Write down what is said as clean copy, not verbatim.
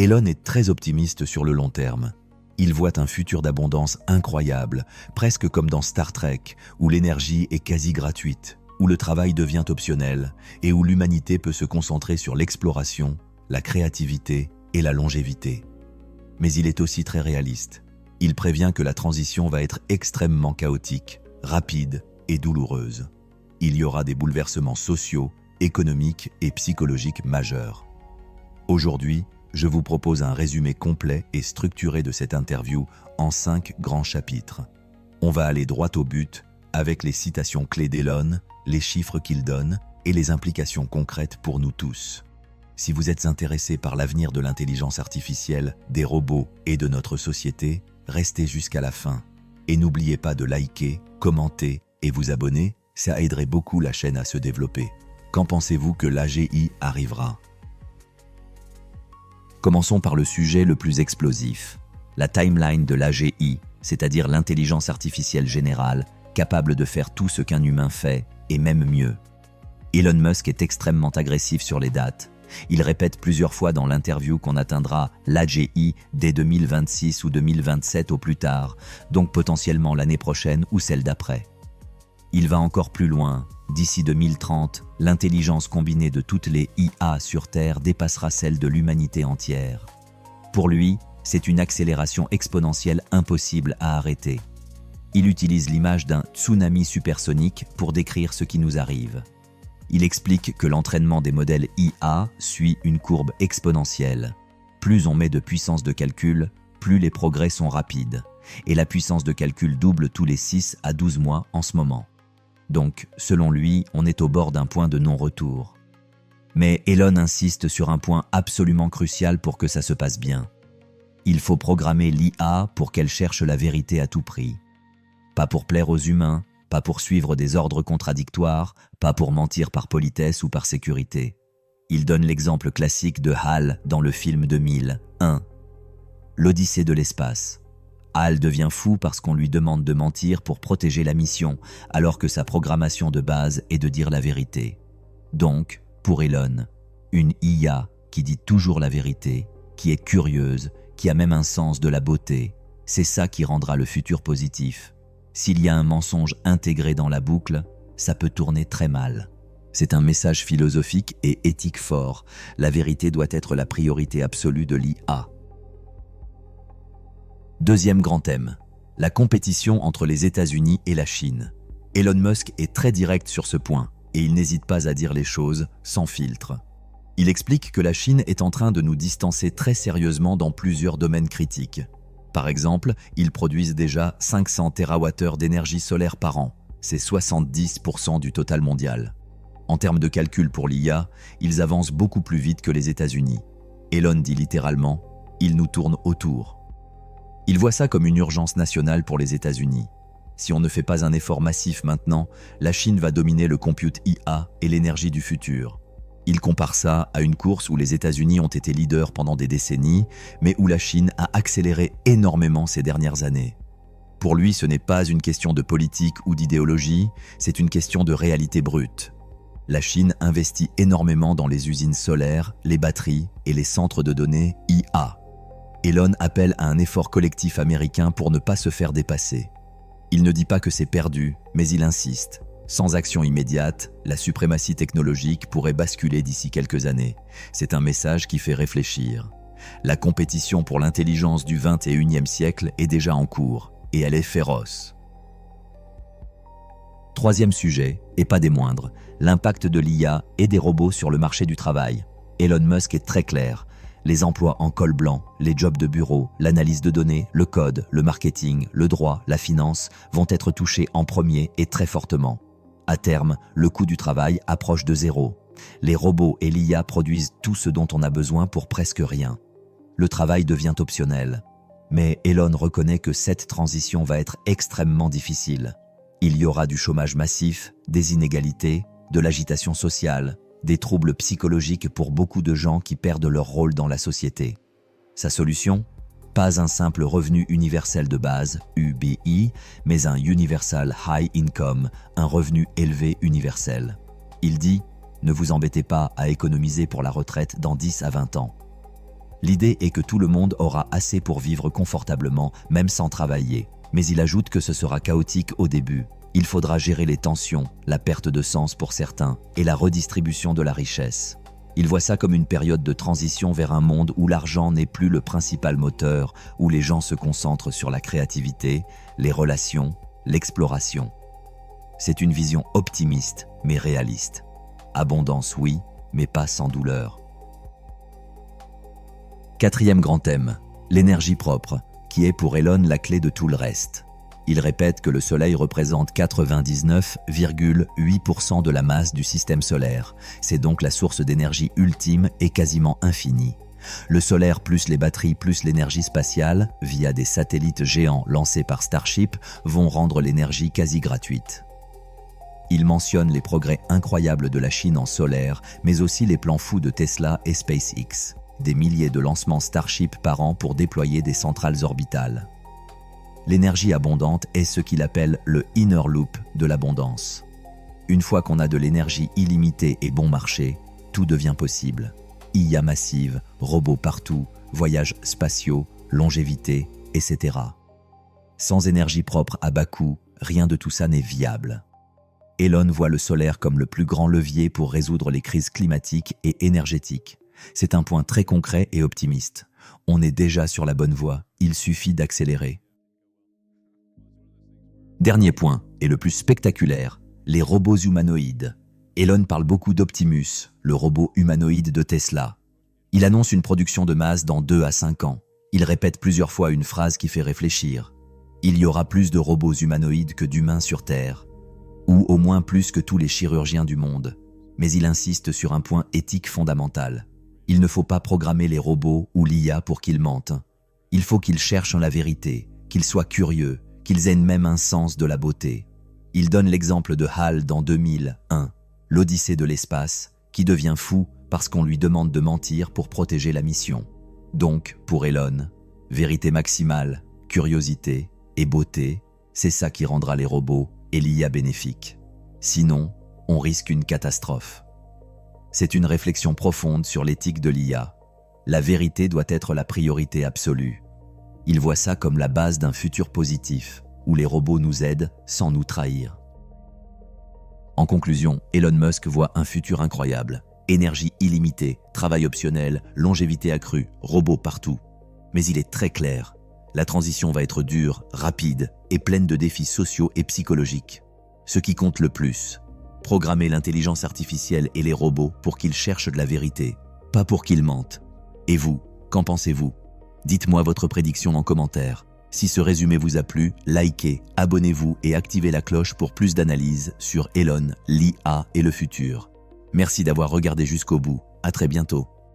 Elon est très optimiste sur le long terme. Il voit un futur d'abondance incroyable, presque comme dans Star Trek, où l'énergie est quasi gratuite, où le travail devient optionnel et où l'humanité peut se concentrer sur l'exploration, la créativité et la longévité. Mais il est aussi très réaliste. Il prévient que la transition va être extrêmement chaotique, rapide et douloureuse. Il y aura des bouleversements sociaux, économiques et psychologiques majeurs. Aujourd'hui, je vous propose un résumé complet et structuré de cette interview en 5 grands chapitres. On va aller droit au but avec les citations clés d'Elon, les chiffres qu'il donne et les implications concrètes pour nous tous. Si vous êtes intéressé par l'avenir de l'intelligence artificielle, des robots et de notre société, restez jusqu'à la fin. Et n'oubliez pas de liker, commenter et vous abonner, ça aiderait beaucoup la chaîne à se développer. Quand pensez-vous que l'AGI arrivera ? Commençons par le sujet le plus explosif, la timeline de l'AGI, c'est-à-dire l'intelligence artificielle générale, capable de faire tout ce qu'un humain fait, et même mieux. Elon Musk est extrêmement agressif sur les dates. Il répète plusieurs fois dans l'interview qu'on atteindra l'AGI dès 2026 ou 2027 au plus tard, donc potentiellement l'année prochaine ou celle d'après. Il va encore plus loin. D'ici 2030, l'intelligence combinée de toutes les IA sur Terre dépassera celle de l'humanité entière. Pour lui, c'est une accélération exponentielle impossible à arrêter. Il utilise l'image d'un tsunami supersonique pour décrire ce qui nous arrive. Il explique que l'entraînement des modèles IA suit une courbe exponentielle. Plus on met de puissance de calcul, plus les progrès sont rapides. Et la puissance de calcul double tous les 6 à 12 mois en ce moment. Donc, selon lui, on est au bord d'un point de non-retour. Mais Elon insiste sur un point absolument crucial pour que ça se passe bien. Il faut programmer l'IA pour qu'elle cherche la vérité à tout prix. Pas pour plaire aux humains, pas pour suivre des ordres contradictoires, pas pour mentir par politesse ou par sécurité. Il donne l'exemple classique de HAL dans le film 2001, l'Odyssée de l'espace. HAL devient fou parce qu'on lui demande de mentir pour protéger la mission, alors que sa programmation de base est de dire la vérité. Donc, pour Elon, une IA qui dit toujours la vérité, qui est curieuse, qui a même un sens de la beauté, c'est ça qui rendra le futur positif. S'il y a un mensonge intégré dans la boucle, ça peut tourner très mal. C'est un message philosophique et éthique fort. La vérité doit être la priorité absolue de l'IA. Deuxième grand thème, la compétition entre les États-Unis et la Chine. Elon Musk est très direct sur ce point et il n'hésite pas à dire les choses sans filtre. Il explique que la Chine est en train de nous distancer très sérieusement dans plusieurs domaines critiques. Par exemple, ils produisent déjà 500 TWh d'énergie solaire par an. C'est 70% du total mondial. En termes de calcul pour l'IA, ils avancent beaucoup plus vite que les États-Unis. Elon dit littéralement « ils nous tournent autour ». Il voit ça comme une urgence nationale pour les États-Unis. Si on ne fait pas un effort massif maintenant, la Chine va dominer le compute IA et l'énergie du futur. Il compare ça à une course où les États-Unis ont été leaders pendant des décennies, mais où la Chine a accéléré énormément ces dernières années. Pour lui, ce n'est pas une question de politique ou d'idéologie, c'est une question de réalité brute. La Chine investit énormément dans les usines solaires, les batteries et les centres de données IA. Elon appelle à un effort collectif américain pour ne pas se faire dépasser. Il ne dit pas que c'est perdu, mais il insiste. Sans action immédiate, la suprématie technologique pourrait basculer d'ici quelques années. C'est un message qui fait réfléchir. La compétition pour l'intelligence du 21e siècle est déjà en cours, et elle est féroce. Troisième sujet, et pas des moindres, l'impact de l'IA et des robots sur le marché du travail. Elon Musk est très clair. Les emplois en col blanc, les jobs de bureau, l'analyse de données, le code, le marketing, le droit, la finance vont être touchés en premier et très fortement. À terme, le coût du travail approche de zéro. Les robots et l'IA produisent tout ce dont on a besoin pour presque rien. Le travail devient optionnel. Mais Elon reconnaît que cette transition va être extrêmement difficile. Il y aura du chômage massif, des inégalités, de l'agitation sociale, des troubles psychologiques pour beaucoup de gens qui perdent leur rôle dans la société. Sa solution ? Pas un simple revenu universel de base, UBI, mais un Universal High Income, un revenu élevé universel. Il dit « Ne vous embêtez pas à économiser pour la retraite dans 10 à 20 ans. L'idée est que tout le monde aura assez pour vivre confortablement, même sans travailler. Mais il ajoute que ce sera chaotique au début. Il faudra gérer les tensions, la perte de sens pour certains et la redistribution de la richesse. Il voit ça comme une période de transition vers un monde où l'argent n'est plus le principal moteur, où les gens se concentrent sur la créativité, les relations, l'exploration. C'est une vision optimiste, mais réaliste. Abondance, oui, mais pas sans douleur. Quatrième grand thème, l'énergie propre, qui est pour Elon la clé de tout le reste. Il répète que le Soleil représente 99,8% de la masse du système solaire. C'est donc la source d'énergie ultime et quasiment infinie. Le solaire plus les batteries plus l'énergie spatiale, via des satellites géants lancés par Starship, vont rendre l'énergie quasi gratuite. Il mentionne les progrès incroyables de la Chine en solaire, mais aussi les plans fous de Tesla et SpaceX. Des milliers de lancements Starship par an pour déployer des centrales orbitales. L'énergie abondante est ce qu'il appelle le « inner loop » de l'abondance. Une fois qu'on a de l'énergie illimitée et bon marché, tout devient possible. IA massive, robots partout, voyages spatiaux, longévité, etc. Sans énergie propre à bas coût, rien de tout ça n'est viable. Elon voit le solaire comme le plus grand levier pour résoudre les crises climatiques et énergétiques. C'est un point très concret et optimiste. On est déjà sur la bonne voie, il suffit d'accélérer. Dernier point, et le plus spectaculaire, les robots humanoïdes. Elon parle beaucoup d'Optimus, le robot humanoïde de Tesla. Il annonce une production de masse dans 2 à 5 ans. Il répète plusieurs fois une phrase qui fait réfléchir. Il y aura plus de robots humanoïdes que d'humains sur Terre. Ou au moins plus que tous les chirurgiens du monde. Mais il insiste sur un point éthique fondamental. Il ne faut pas programmer les robots ou l'IA pour qu'ils mentent. Il faut qu'ils cherchent la vérité, qu'ils soient curieux, qu'ils aient même un sens de la beauté. Il donne l'exemple de HAL dans 2001, l'Odyssée de l'espace, qui devient fou parce qu'on lui demande de mentir pour protéger la mission. Donc, pour Elon, vérité maximale, curiosité et beauté, c'est ça qui rendra les robots et l'IA bénéfiques. Sinon, on risque une catastrophe. C'est une réflexion profonde sur l'éthique de l'IA. La vérité doit être la priorité absolue. Il voit ça comme la base d'un futur positif, où les robots nous aident sans nous trahir. En conclusion, Elon Musk voit un futur incroyable. Énergie illimitée, travail optionnel, longévité accrue, robots partout. Mais il est très clair, la transition va être dure, rapide et pleine de défis sociaux et psychologiques. Ce qui compte le plus, programmer l'intelligence artificielle et les robots pour qu'ils cherchent de la vérité, pas pour qu'ils mentent. Et vous, qu'en pensez-vous ? Dites-moi votre prédiction en commentaire. Si ce résumé vous a plu, likez, abonnez-vous et activez la cloche pour plus d'analyses sur Elon, l'IA et le futur. Merci d'avoir regardé jusqu'au bout. À très bientôt.